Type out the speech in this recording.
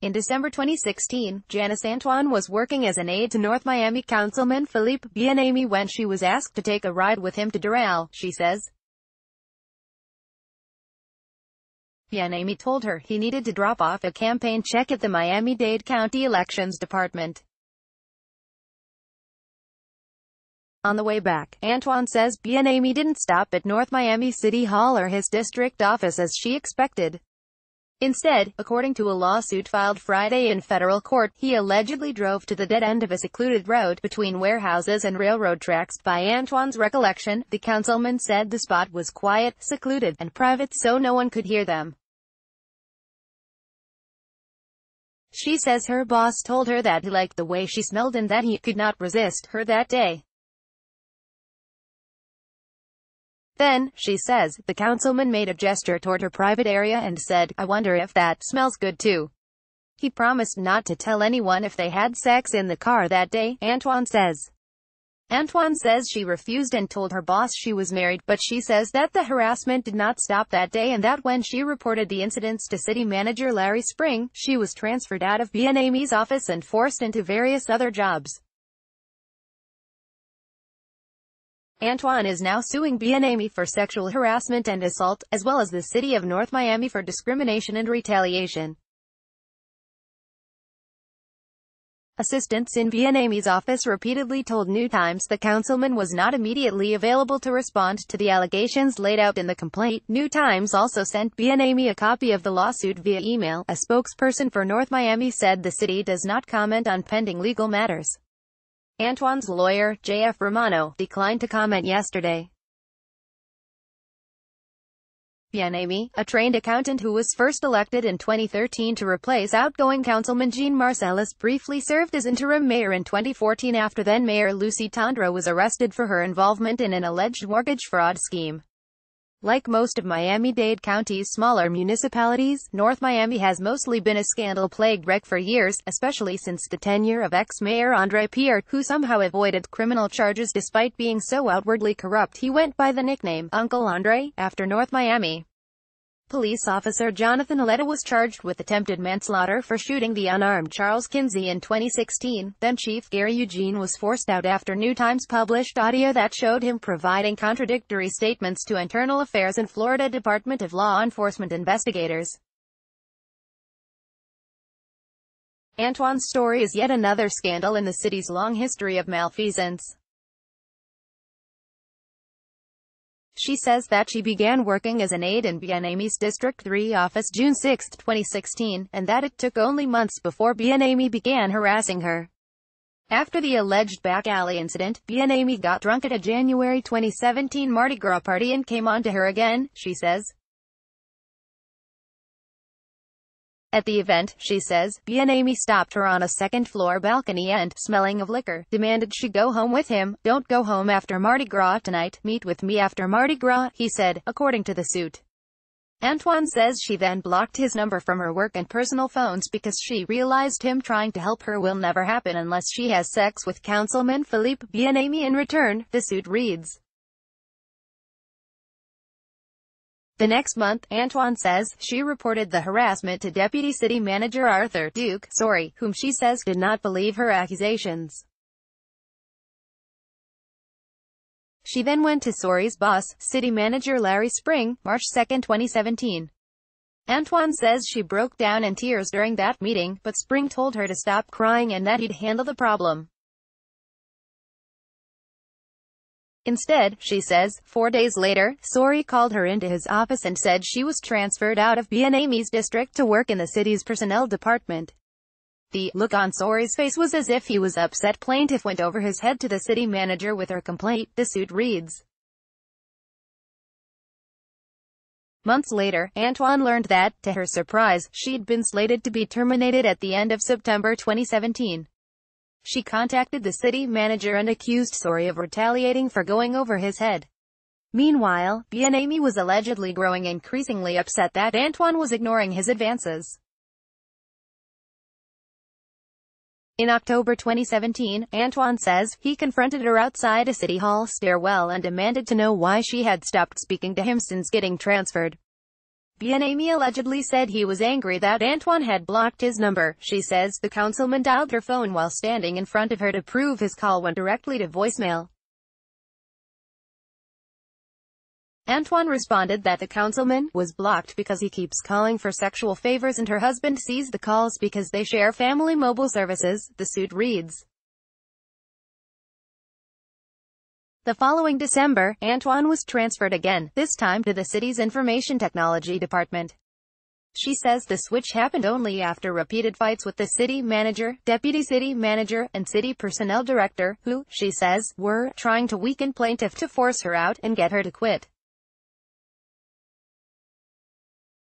In December 2016, Janice Antoine was working as an aide to North Miami Councilman Philippe Bien-aime when she was asked to take a ride with him to Doral, she says. Bien-aime told her he needed to drop off a campaign check at the Miami-Dade County Elections Department. On the way back, Antoine says Bien-aime didn't stop at North Miami City Hall or his district office as she expected. Instead, according to a lawsuit filed Friday in federal court, he allegedly drove to the dead end of a secluded road between warehouses and railroad tracks. By Antoine's recollection, the councilman said the spot was quiet, secluded, and private so no one could hear them. She says her boss told her that he liked the way she smelled and that he could not resist her that day. Then, she says, the councilman made a gesture toward her private area and said, "I wonder if that smells good too." He promised not to tell anyone if they had sex in the car that day, Antoine says. Antoine says she refused and told her boss she was married, but she says that the harassment did not stop that day and that when she reported the incidents to city manager Larry Spring, she was transferred out of Bien-aime's office and forced into various other jobs. Antoine is now suing Bien-aime for sexual harassment and assault, as well as the city of North Miami for discrimination and retaliation. Assistants in Bien-aime's office repeatedly told New Times the councilman was not immediately available to respond to the allegations laid out in the complaint. New Times also sent Bien-aime a copy of the lawsuit via email. A spokesperson for North Miami said the city does not comment on pending legal matters. Antoine's lawyer, J.F. Romano, declined to comment yesterday. Bien-aime, a trained accountant who was first elected in 2013 to replace outgoing councilman Jean Marcellus, briefly served as interim mayor in 2014 after then-mayor Lucy Tondra was arrested for her involvement in an alleged mortgage fraud scheme. Like most of Miami-Dade County's smaller municipalities, North Miami has mostly been a scandal-plagued wreck for years, especially since the tenure of ex-mayor Andre Pierre, who somehow avoided criminal charges despite being so outwardly corrupt he went by the nickname Uncle Andre after North Miami. Police officer Jonathan Aletta was charged with attempted manslaughter for shooting the unarmed Charles Kinsey in 2016. Then Chief Gary Eugene was forced out after New Times published audio that showed him providing contradictory statements to Internal Affairs and Florida Department of Law Enforcement investigators. Antoine's story is yet another scandal in the city's long history of malfeasance. She says that she began working as an aide in Bien-aime's District 3 office June 6, 2016, and that it took only months before Bien-aime began harassing her. After the alleged back alley incident, Bien-aime got drunk at a January 2017 Mardi Gras party and came on to her again, she says. At the event, she says, Bien-aime stopped her on a second-floor balcony and, smelling of liquor, demanded she go home with him. "Don't go home after Mardi Gras tonight, meet with me after Mardi Gras," he said, according to the suit. Antoine says she then blocked his number from her work and personal phones because she realized him trying to help her will never happen unless she has sex with Councilman Philippe Bien-aime in return, the suit reads. The next month, Antoine says, she reported the harassment to Deputy City Manager Arthur Duke Sorry, whom she says did not believe her accusations. She then went to Sorry's boss, City Manager Larry Spring, March 2, 2017. Antoine says she broke down in tears during that meeting, but Spring told her to stop crying and that he'd handle the problem. Instead, she says, 4 days later, Sorry called her into his office and said she was transferred out of Bien-aime's district to work in the city's personnel department. The look on Sorry's face was as if he was upset. Plaintiff went over his head to the city manager with her complaint, the suit reads. Months later, Antoine learned that, to her surprise, she'd been slated to be terminated at the end of September 2017. She contacted the city manager and accused Sorry of retaliating for going over his head. Meanwhile, Bien-aime was allegedly growing increasingly upset that Antoine was ignoring his advances. In October 2017, Antoine says, he confronted her outside a city hall stairwell and demanded to know why she had stopped speaking to him since getting transferred. Bien-aime allegedly said he was angry that Antoine had blocked his number. She says the councilman dialed her phone while standing in front of her to prove his call went directly to voicemail. Antoine responded that the councilman was blocked because he keeps calling for sexual favors and her husband sees the calls because they share family mobile services, the suit reads. The following December, Antoine was transferred again, this time to the city's information technology department. She says the switch happened only after repeated fights with the city manager, deputy city manager, and city personnel director, who, she says, were trying to weaken plaintiff to force her out and get her to quit.